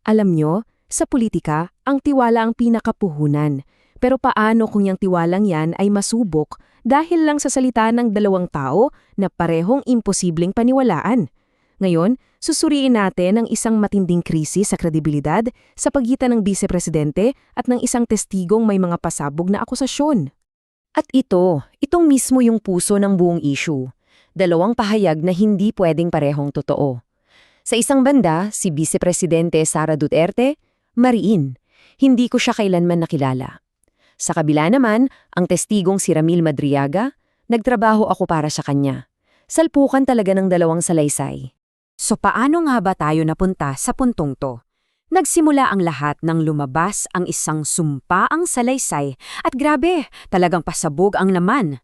Alam nyo, sa politika, ang tiwala ang pinakapuhunan. Pero paano kung yung tiwalang yan ay masubok dahil lang sa salita ng dalawang tao na parehong imposibleng paniwalaan? Ngayon, susuriin natin ang isang matinding krisis sa kredibilidad sa pagitan ng vice-presidente at ng isang testigong may mga pasabog na akusasyon. At itong mismo yung puso ng buong issue. Dalawang pahayag na hindi pwedeng parehong totoo. Sa isang banda, si Vice Presidente Sara Duterte, mariin. Hindi ko siya kailanman nakilala. Sa kabila naman, ang testigong si Ramil Madriaga, nagtrabaho ako para sa kanya. Salpukan talaga ng dalawang salaysay. So paano nga ba tayo napunta sa puntong to? Nagsimula ang lahat nang lumabas ang isang sumpaang salaysay at grabe, talagang pasabog ang laman.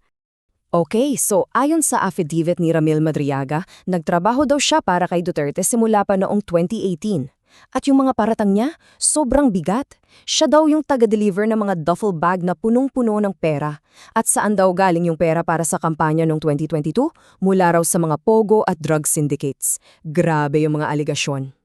Okay, so ayon sa affidavit ni Ramil Madriaga, nagtrabaho daw siya para kay Duterte simula pa noong 2018. At yung mga paratang niya, sobrang bigat. Siya daw yung taga-deliver ng mga duffel bag na punong-puno ng pera. At saan daw galing yung pera para sa kampanya noong 2022? Mula raw sa mga pogo at drug syndicates. Grabe yung mga aligasyon.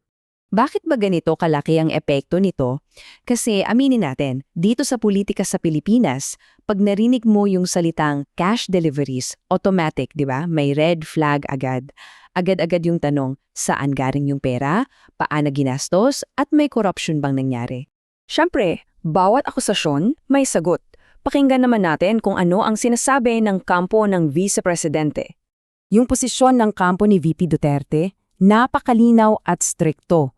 Bakit ba ganito kalaki ang epekto nito? Kasi aminin natin, dito sa politika sa Pilipinas, pag narinig mo yung salitang cash deliveries, automatic, di ba? May red flag agad. Agad-agad yung tanong, saan galing yung pera, paano ginastos, at may corruption bang nangyari? Siyempre, bawat akusasyon may sagot. Pakinggan naman natin kung ano ang sinasabi ng kampo ng Vice Presidente. Yung posisyon ng kampo ni VP Duterte, napakalinaw at strikto.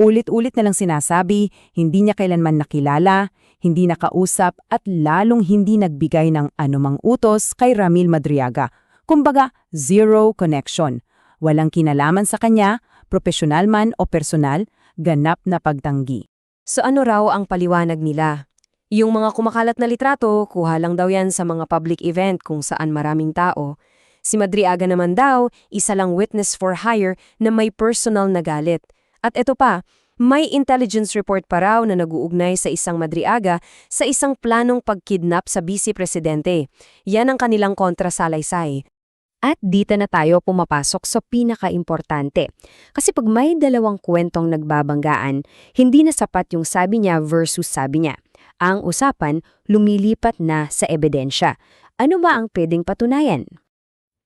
Ulit-ulit na lang sinasabi, hindi niya kailanman nakilala, hindi nakausap at lalong hindi nagbigay ng anumang utos kay Ramil Madriaga. Kumbaga, zero connection. Walang kinalaman sa kanya, profesional man o personal, ganap na pagtanggi. So ano raw ang paliwanag nila? Yung mga kumakalat na litrato, kuha lang daw yan sa mga public event kung saan maraming tao. Si Madriaga naman daw, isa lang witness for hire na may personal na galit. At ito pa, may intelligence report pa raw na nag-uugnay sa isang Madriaga sa isang planong pagkidnap sa vice-presidente. Yan ang kanilang kontrasalaysay. At dito na tayo pumapasok sa pinaka-importante. Kasi pag may dalawang kwentong nagbabanggaan, hindi na sapat yung sabi niya versus sabi niya. Ang usapan, lumilipat na sa ebidensya. Ano ba ang pwedeng patunayan?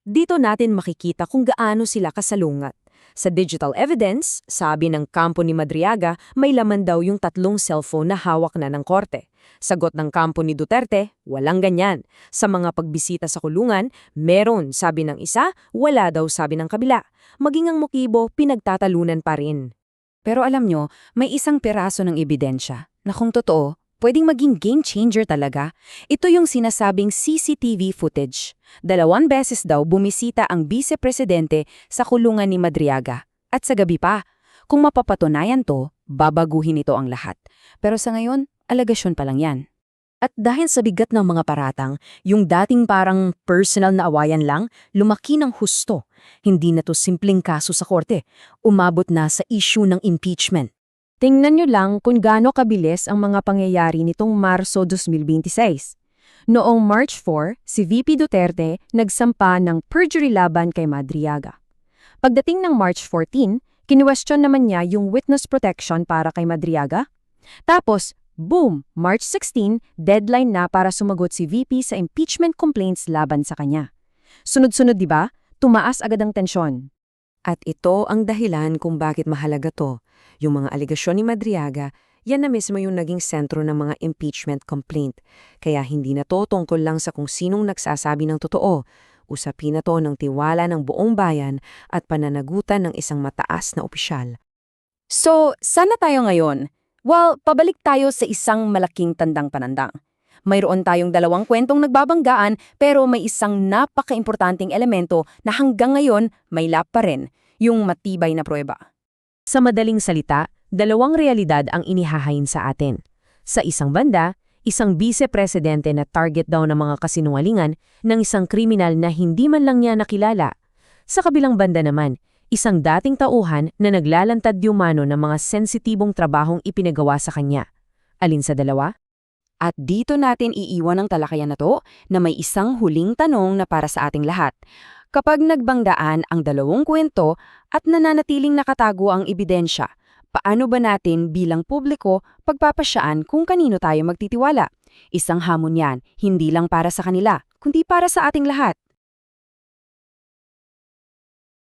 Dito natin makikita kung gaano sila kasalungat. Sa digital evidence, sabi ng kampo ni Madriaga, may laman daw yung 3 cellphone na hawak na ng korte. Sagot ng kampo ni Duterte, walang ganyan. Sa mga pagbisita sa kulungan, meron, sabi ng isa, wala daw sabi ng kabila. Maging ang motibo, pinagtatalunan pa rin. Pero alam nyo, may isang piraso ng ebidensya na kung totoo, pwedeng maging game changer talaga. Ito yung sinasabing CCTV footage. 2 beses daw bumisita ang vice-presidente sa kulungan ni Madriaga. At sa gabi pa, kung mapapatunayan to, babaguhin ito ang lahat. Pero sa ngayon, alagasyon pa lang yan. At dahil sa bigat ng mga paratang, yung dating parang personal na awayan lang, lumaki ng husto. Hindi na to simpleng kaso sa korte. Umabot na sa issue ng impeachment. Tingnan nyo lang kung gaano kabilis ang mga pangyayari nitong Marso 2026. Noong March 4, si VP Duterte nagsampa ng perjury laban kay Madriaga. Pagdating ng March 14, kinuwestiyon naman niya yung witness protection para kay Madriaga. Tapos, boom, March 16, deadline na para sumagot si VP sa impeachment complaints laban sa kanya. Sunod-sunod, di ba? Tumaas agad ang tensyon. At ito ang dahilan kung bakit mahalaga to. Yung mga aligasyon ni Madriaga, yan na mismo yung naging sentro ng mga impeachment complaint. Kaya hindi na to tungkol lang sa kung sinong nagsasabi ng totoo. Usapin na to ng tiwala ng buong bayan at pananagutan ng isang mataas na opisyal. So, sana tayo ngayon? Well, pabalik tayo sa isang malaking tandang panandang. Mayroon tayong 2 kwentong nagbabanggaan pero may isang napaka-importanting elemento na hanggang ngayon may lap pa rin, yung matibay na pruweba. Sa madaling salita, 2 realidad ang inihahain sa atin. Sa isang banda, isang vice-presidente na target daw ng mga kasinungalingan ng isang kriminal na hindi man lang niya nakilala. Sa kabilang banda naman, isang dating tauhan na naglalantad di umano ng mga sensitibong trabahong ipinagawa sa kanya. Alin sa dalawa? At dito natin iiwan ang talakayan na to na may isang huling tanong na para sa ating lahat. Kapag nagbanggaan ang 2 kwento at nananatiling nakatago ang ebidensya, Paano ba natin bilang publiko pagpapasyaan kung kanino tayo magtitiwala? Isang hamon yan, hindi lang para sa kanila, kundi para sa ating lahat.